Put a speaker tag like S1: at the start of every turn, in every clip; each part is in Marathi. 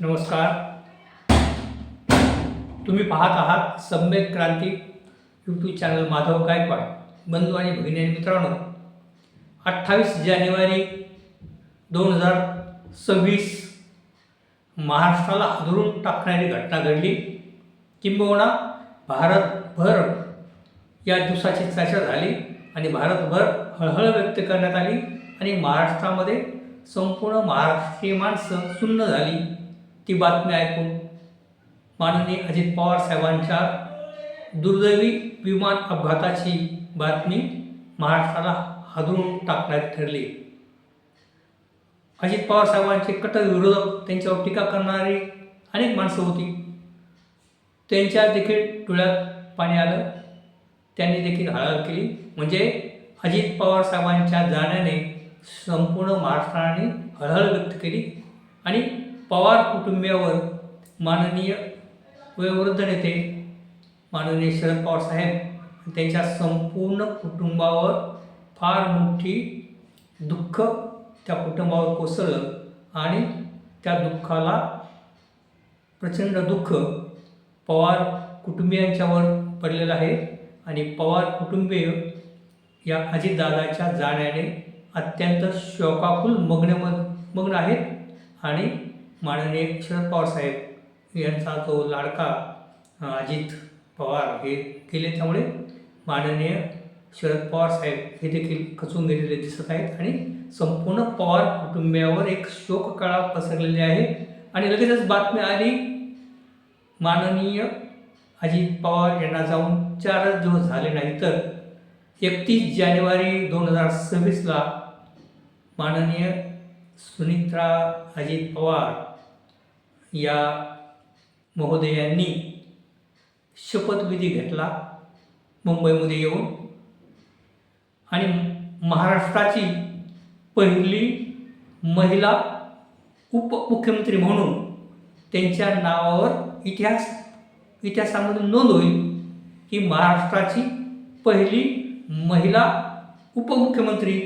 S1: नमस्कार. तुम्ही पाहत आहात सम्यक क्रांती यूट्यूब चॅनल माधव गायकवाड. बंधू आणि भगिनी आणि मित्रांनो, 28 जानेवारी 2026 महाराष्ट्राला हादरून टाकणारी घटना घडली. किंबहुना भारतभर या दिवसाची चर्चा झाली आणि भारतभर हळहळ व्यक्त करण्यात आली आणि महाराष्ट्रामध्ये संपूर्ण महाराष्ट्रीय माणसं सुन्न झाली ती बातमी ऐकून. माननीय अजित पवार साहेबांच्या दुर्दैवी विमान अपघाताची बातमी महाराष्ट्राला हादरून टाकण्यात ठरली. अजित पवार साहेबांचे कट्टर विरोधक, त्यांच्यावर टीका करणारी अनेक माणसं होती. त्यांच्या देखील डोळ्यात पाणी आलं. त्यांनी देखील हळहळ केली. म्हणजे अजित पवार साहेबांच्या जाण्याने संपूर्ण महाराष्ट्राने हळहळ व्यक्त केली आणि पवार कुटुंबियावर माननीय वयोवृद्ध नेते माननीय शरद पवार साहेब त्यांच्या संपूर्ण कुटुंबावर फार मोठी दुःख त्या कुटुंबावर कोसळलं आणि त्या दुःखाला प्रचंड दुःख पवार कुटुंबियांच्यावर पडलेलं आहे आणि पवार कुटुंबीय या अजितदादाच्या जाण्याने अत्यंत शोकाकुल मग्न आहेत आणि माननीय शरद पवार साहेब यांचा जो लाडका अजित पवार हे गेले, त्यामुळे माननीय शरद पवार साहेब हे देखील खचून गेलेले दिसत आहेत आणि संपूर्ण पवार कुटुंबियावर एक शोककळा पसरलेली आहे. आणि लगेचच बातमी आली, माननीय अजित पवार यांना जाऊन 4 दिवस झाले नाही तर 31 जानेवारी 2026ला माननीय सुनित्रा अजित पवार या महोदयांनी शपथविधी घेतला मुंबईमध्ये येऊन आणि महाराष्ट्राची पहिली महिला उपमुख्यमंत्री म्हणून त्यांच्या नावावर इतिहासामध्ये नोंद होईल की महाराष्ट्राची पहिली महिला उपमुख्यमंत्री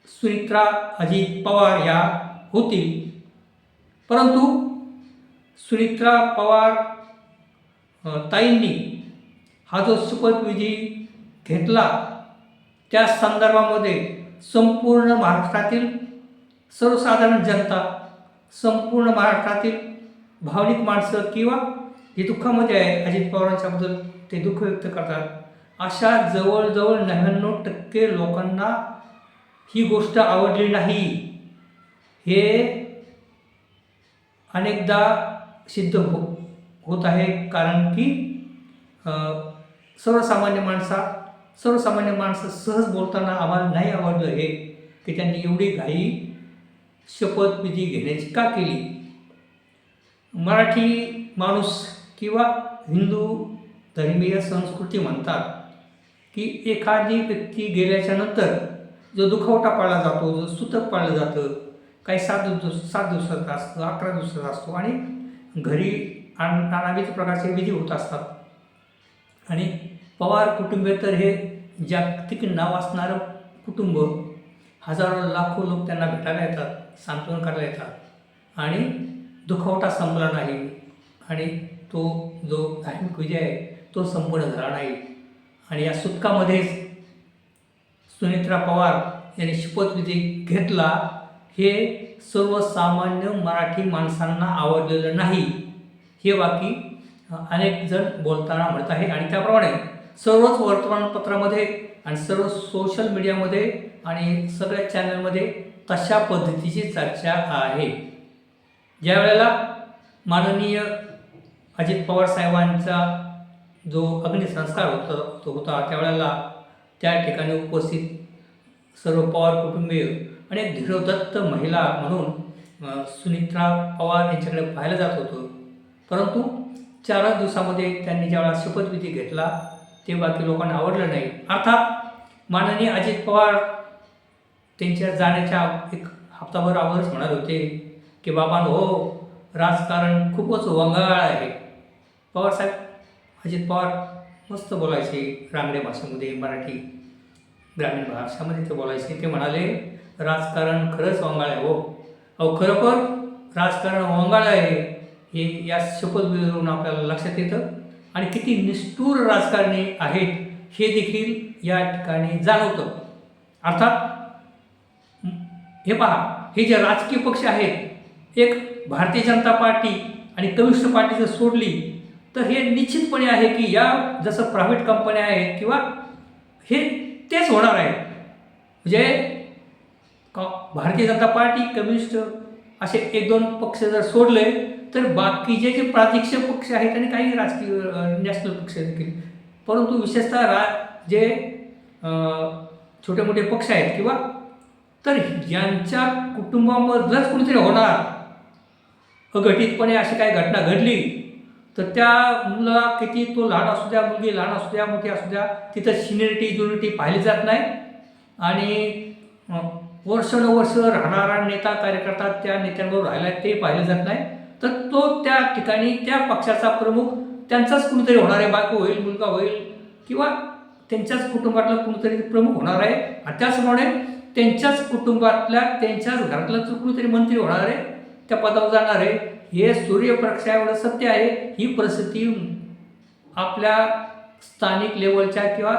S1: सुनित्रा अजित पवार या होतील. परंतु सुनित्रा पवार ताईंनी हा जो शपथविधी घेतला त्या संदर्भामध्ये संपूर्ण महाराष्ट्रातील सर्वसाधारण जनता, संपूर्ण महाराष्ट्रातील भावनिक माणसं किंवा जे दुःखामध्ये आहेत अजित पवारांच्याबद्दल ते दुःख व्यक्त करतात, अशा जवळजवळ 99% लोकांना ही गोष्ट आवडली नाही. हे अनेकदा सिद्ध होत आहे, कारण की सर्वसामान्य माणसं सहज बोलताना आम्हाला नाही आवडलं हे की त्यांनी एवढी घाई शपथविधी घेण्याची का केली. मराठी माणूस किंवा हिंदू धर्मीय संस्कृती म्हणतात की एखादी व्यक्ती गेल्याच्या नंतर जो दुखवटा पाळला जातो, जो सूतक पाळलं जातं, काही 7 दिवसाचा असतो, 11 दिवसाचा असतो आणि घरी नानाविध प्रकारचे विधी होत असतात. आणि पवार कुटुंब तर हे जागतिक नाव असणारं कुटुंब, हजारो लाखो लोक त्यांना भेटायला येतात, सांत्वन करायला येतात आणि दुखवटा संपला नाही आणि तो जो धार्मिक विजय आहे तो संपूर्ण झाला नाही. आणि या सुतकामध्येच सुनित्रा पवार यांनी शपथविधी घेतला. हे सर्वसामान्य मराठी माणसांना आवडलेलं नाही हे बाकी अनेक जण बोलताना म्हणत आहे. आणि त्याप्रमाणे सर्वच वर्तमानपत्रामध्ये आणि सर्व सोशल मीडियामध्ये आणि सगळ्या चॅनलमध्ये तशा पद्धतीची चर्चा आहे. ज्या वेळेला माननीय अजित पवार साहेबांचा जो अग्निसंस्कार होता त्यावेळेला त्या ठिकाणी उपस्थित सर्व पवार कुटुंबीय आणि एक धीरोदत्त महिला म्हणून सुनित्रा पवार यांच्याकडे पाहिलं जात होतं. परंतु 4 दिवसामध्ये त्यांनी ज्यावेळेला शपथविधी घेतला ते बाकी लोकांना आवडलं नाही. अर्थात माननीय अजित पवार त्यांच्या जाण्याच्या एक हप्ताभर अगोदरच म्हणत होते की बाबांनो, हो राजकारण खूपच वंगाळ आहे. पवारसाहेब अजित पवार मस्त बोलायचे रांगडे भाषेमध्ये, मराठी ग्रामीण भाषामध्ये ते बोलायचे. ते म्हणाले राजकारण खरंच वंगाळ आहे. हो, खरोखर राजकारण वंगाळ आहे हे या शपथविधीवरून आपल्याला लक्षात येतं. आणि किती निष्ठुर राजकारणी आहेत हे देखील या ठिकाणी जाणवतं. अर्थात हे पहा, हे जे राजकीय पक्ष आहेत, एक भारतीय जनता पार्टी आणि कम्युनिस्ट पार्टी जर सोडली तर हे निश्चितपणे आहे की या जसं प्रायव्हेट कंपन्या आहेत किंवा हे तेच होणार आहे. म्हणजे भारतीय जनता पार्टी, कम्युनिस्ट असे एक दोन पक्ष जर सोडले तर बाकीचे जे प्रादेशिक पक्ष आहेत आणि काही राजकीय नॅशनल पक्ष देखील, परंतु विशेषतः जे छोटे मोठे पक्ष आहेत किंवा तर यांच्या कुटुंबामधलंच कुणीतरी होणार. अघटितपणे अशी काही घटना घडली तर त्या मुलाला, किती तो लहान असू द्या, मुलगी लहान असू द्या, मोठी असू द्या, तिथं सिनियरिटी ज्युनिटी पाहिली जात नाही. आणि वर्षानुवर्ष राहणारा नेता कार्यकर्ता त्या नेत्यांबरोबर राहिला ते पाहिलं जात नाही. तर तो त्या ठिकाणी त्या पक्षाचा प्रमुख त्यांचाच कुणीतरी होणार आहे. बायको होईल, मुलगा होईल किंवा त्यांच्याच कुटुंबातला कुणीतरी प्रमुख होणार आहे. आणि त्याचप्रमाणे त्यांच्याच कुटुंबातल्या, त्यांच्याच घरातला जो कुणीतरी मंत्री होणार आहे, त्या पदावर जाणार आहे. हे सूर्यप्रकाशा एवढं सत्य आहे. ही परिस्थिती आपल्या स्थानिक लेवलच्या किंवा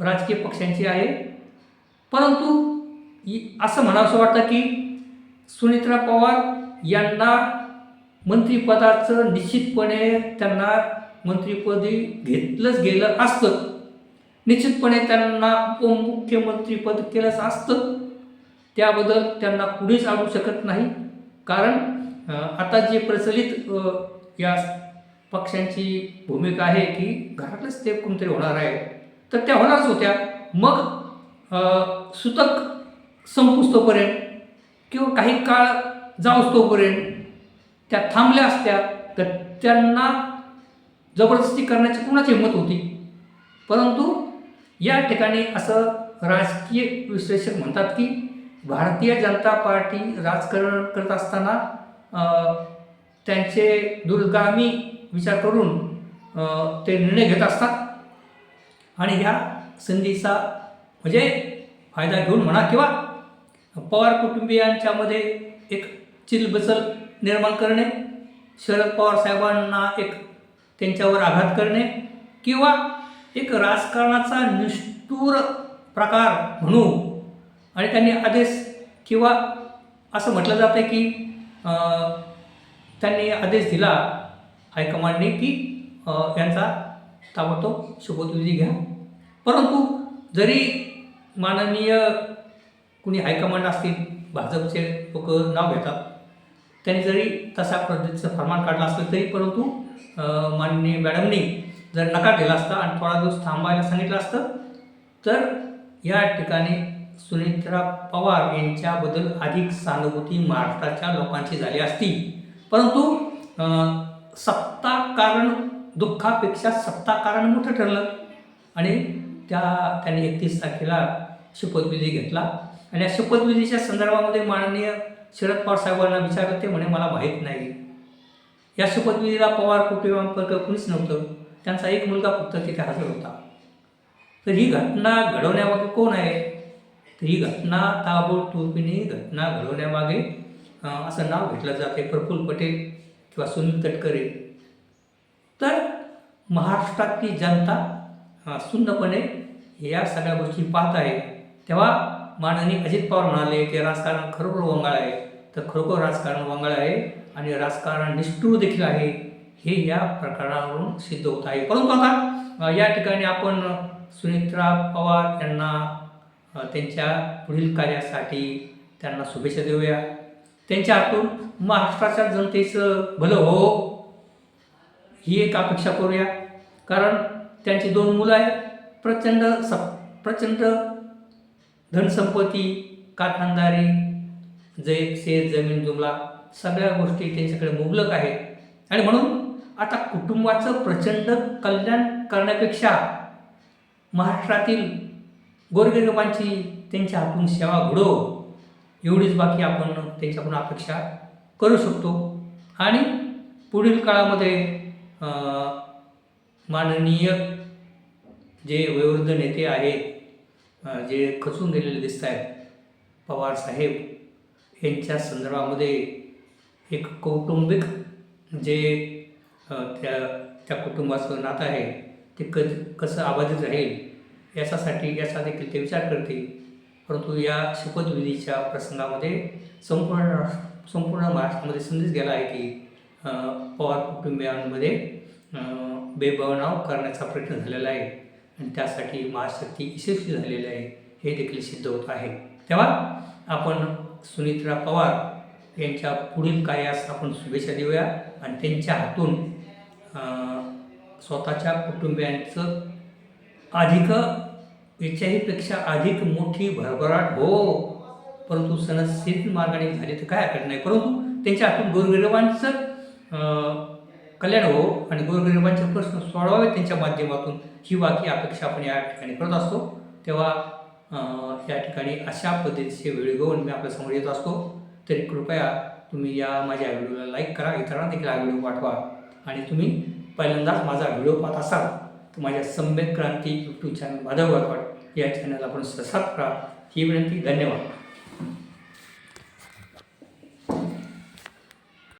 S1: राजकीय पक्षांची आहे. परंतु असं म्हणावंसं वाटतं की सुनेत्रा पवार यांना मंत्रिपदाचं निश्चितपणे त्यांना मंत्रिपदी घेतलंच गेलं असतं. निश्चितपणे त्यांना उपमुख्यमंत्रीपद केलंच असतं. त्याबद्दल त्यांना कुणीच आणू शकत नाही. कारण आता जे प्रचलित या पक्षांची भूमिका आहे की घरातलंच ते कोणतरी होणार आहे, तर त्या होणारच होत्या. मग सुतक संपुस्तोपर्यंत किंवा काही काळ जाऊस्तोपर्यंत त्या थांबल्या असत्या तर त्यांना जबरदस्ती करण्याची कुणाची हिंमत होती. परंतु या ठिकाणी असं राजकीय विश्लेषक म्हणतात की भारतीय जनता पार्टी राजकारण करत असताना त्यांचे दूरगामी विचार करून ते निर्णय घेत असतात. आणि ह्या संधीचा म्हणजे फायदा घेऊन म्हणा किंवा पवार कुटुंबियांच्यामध्ये एक चिलबचल निर्माण करणे, शरद पवार साहेबांना एक त्यांच्यावर आघात करणे किंवा एक राजकारणाचा निष्ठुर प्रकार म्हणू. आणि त्यांनी आदेश किंवा असं म्हटलं जातं की त्यांनी आदेश दिला हायकमांडने की यांचा ताबडतोब शपथविधी घ्या. परंतु जरी माननीय कुणी हायकमांड असतील, भाजपचे लोक नाव घेतात, त्यांनी जरी तसा पद्धतीचं फरमान काढलं असलं तरी परंतु माननीय मॅडमनी जर नकार दिला असता आणि थोडा दिवस थांबायला सांगितलं असतं तर या ठिकाणी सुनेत्रा पवार यांच्याबद्दल अधिक सहानुभूती महाराष्ट्राच्या लोकांची झाली असती. परंतु सत्ता कारण दुःखापेक्षा सत्ता कारण मोठं ठरलं आणि त्यांनी 31 तारखेला शपथविधी घेतला. आणि या शपथविधीच्या संदर्भामध्ये माननीय शरद पवार साहेबांना विचारलं, ते म्हणे मला माहीत नाही. या शपथविधीला पवार कुटुंबांपैकी कुणीच नव्हतं. त्यांचा एक मुलगा फक्त तिथे हजर होता. तर ही घटना घडवण्यामागे कोण आहे? तर ही घटना ताबडतोबीने घटना घडवण्यामागे असं नाव घेतलं जाते प्रफुल्ल पटेल किंवा सुनील तटकरे. तर महाराष्ट्रातली जनता सुन्नपणे या सगळ्या गोष्टी पाहत आहे. तेव्हा माननीय अजित पवार म्हणाले की राजकारण खरोखर वंगाळ आहे. तर खरोखर राजकारण वंगाळ आहे आणि राजकारण निष्ठुर देखील आहे, हे या प्रकरणावरून सिद्ध होत आहे. परंतु आता या ठिकाणी आपण सुनेत्रा पवार यांना त्यांच्या पुढील कार्यासाठी त्यांना शुभेच्छा देऊया. त्यांच्या हातून महाराष्ट्राच्या जनतेचं भलं हो ही एक अपेक्षा करूया. कारण त्यांची 2 मुलं आहेत. प्रचंड धनसंपत्ती, कारखानदारी, शेत जमीन जुमला सगळ्या गोष्टी त्यांच्याकडे मुबलक आहेत. आणि म्हणून आता कुटुंबाचं प्रचंड कल्याण करण्यापेक्षा महाराष्ट्रातील गोरगरिबांची त्यांच्या हातून सेवा घडो एवढीच बाकी आपण त्यांच्याकडून अपेक्षा करू शकतो. आणि पुढील काळामध्ये माननीय जे वयोवृद्ध नेते आहेत, जे खचून गेलेले दिसत आहेत, पवार साहेब यांच्या संदर्भामध्ये एक कौटुंबिक जे त्या त्या कुटुंबाचं नातं आहे ते कसं अबाधित राहील याचा देखील ते विचार करते. परंतु या शपथविधीच्या प्रसंगामध्ये संपूर्ण महाराष्ट्रामध्ये संदेश गेला आहे की पवार कुटुंबियांमध्ये बेबनाव करण्याचा प्रयत्न झालेला आहे आणि त्यासाठी महाशक्ती यशस्वी झालेली आहे हे देखील सिद्ध होत आहे. तेव्हा आपण सुनीत्रा पवार यांच्या पुढील कार्यास आपण शुभेच्छा देऊया आणि त्यांच्या हातून स्वतःच्या कुटुंबियांचं अधिक याच्याहीपेक्षा अधिक मोठी भरभराट हो, परंतु सनदशीर मार्गाने झाली तर काय हरकत नाही, परंतु त्यांच्या हातून गोरगरिबांचं कल्याण हो आणि गोरगरिबांचे प्रश्न सोडवावे त्यांच्या माध्यमातून ही बाकी अपेक्षा आपण या ठिकाणी करत असतो. तेव्हा या ठिकाणी अशा पद्धतीचे व्हिडिओ घेऊन मी आपल्यासमोर येत असतो. तरी कृपया तुम्ही या माझ्या व्हिडिओला लाईक करा, इतरांना देखील हा व्हिडिओ पाठवा आणि तुम्ही पहिल्यांदाच माझा व्हिडिओ पाहत असाल तर माझ्या सम्यक क्रांती यूट्यूब चॅनल माधव गायकवाड या चॅनलला आपण सबस्क्राईब करा ही विनंती. धन्यवाद.